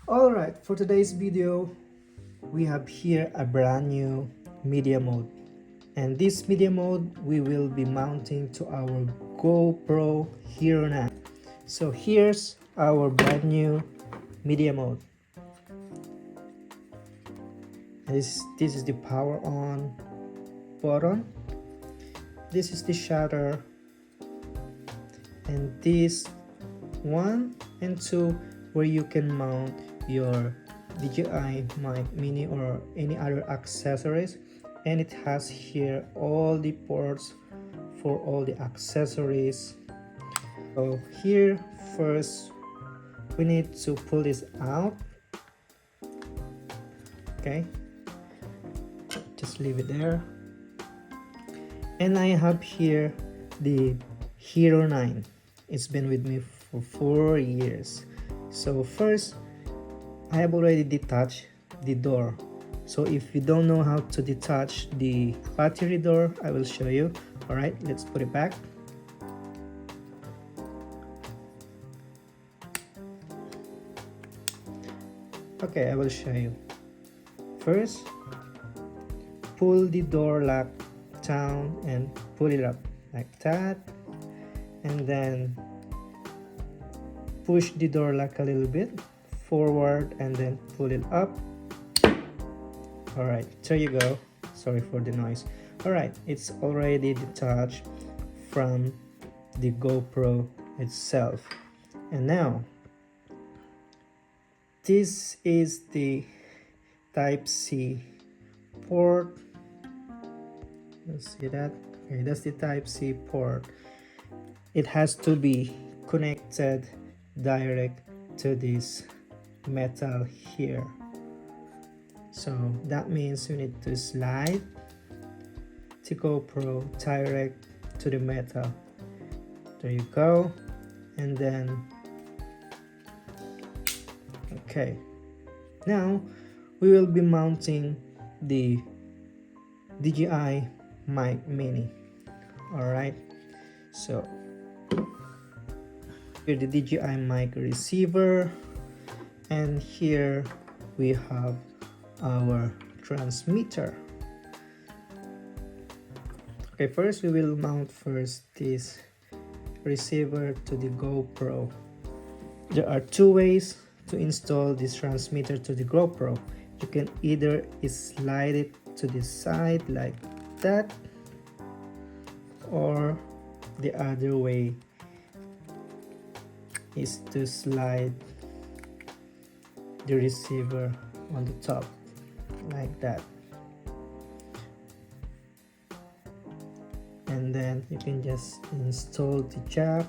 Alright, for today's video, we have here a brand new media mode. And this media mode we will be mounting to our GoPro Hero 9. So here's our brand new media mode. This is the power on button. This is the shutter. And this 1 and 2 where you can mount your DJI mic mini or any other accessories, and it has here all the ports for all the accessories. So here first we need to pull this out. Okay, just leave it there. And I have here the Hero 9. It's been with me for 4 years. So first, I have already detached the door. So if you don't know how to detach the battery door, I will show you. Alright, let's put it back. Okay, I will show you. First, pull the door lock down and pull it up like that, and then push the door lock a little bit forward and then pull it up. All right, there you go. Sorry for the noise. All right, it's already detached from the GoPro itself. And now this is the type C port. You see that? Okay, that's the type C port. It has to be connected direct to this metal here. So that means you need to slide the GoPro direct to the metal. There you go. And then okay, now we will be mounting the DJI mic mini. All right, so here the DJI mic receiver, and here we have our transmitter. Okay, first we will mount this receiver to the GoPro. There are two ways to install this transmitter to the GoPro. You can either slide it to the side like that, or the other way is to slide the receiver on the top like that, and then you can just install the jack.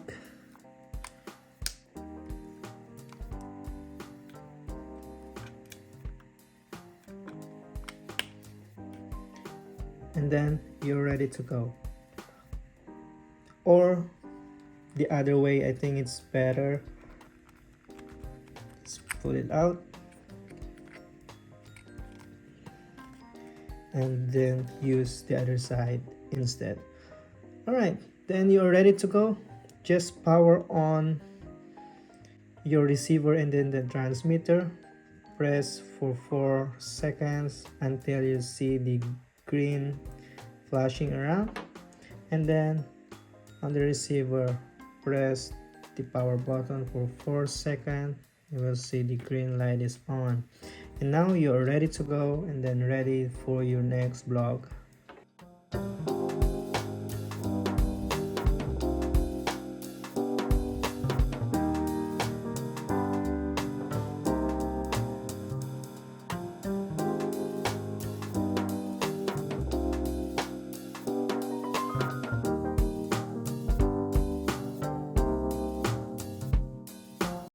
And then you're ready to go. Or the other way, I think it's better. Let's pull it out and then use the other side instead. All right, then you're ready to go. Just power on your receiver and then the transmitter. Press for 4 seconds until you see the green flashing around, and then on the receiver press the power button for 4 seconds. You will see the green light is on, and now you're ready to go and then ready for your next vlog.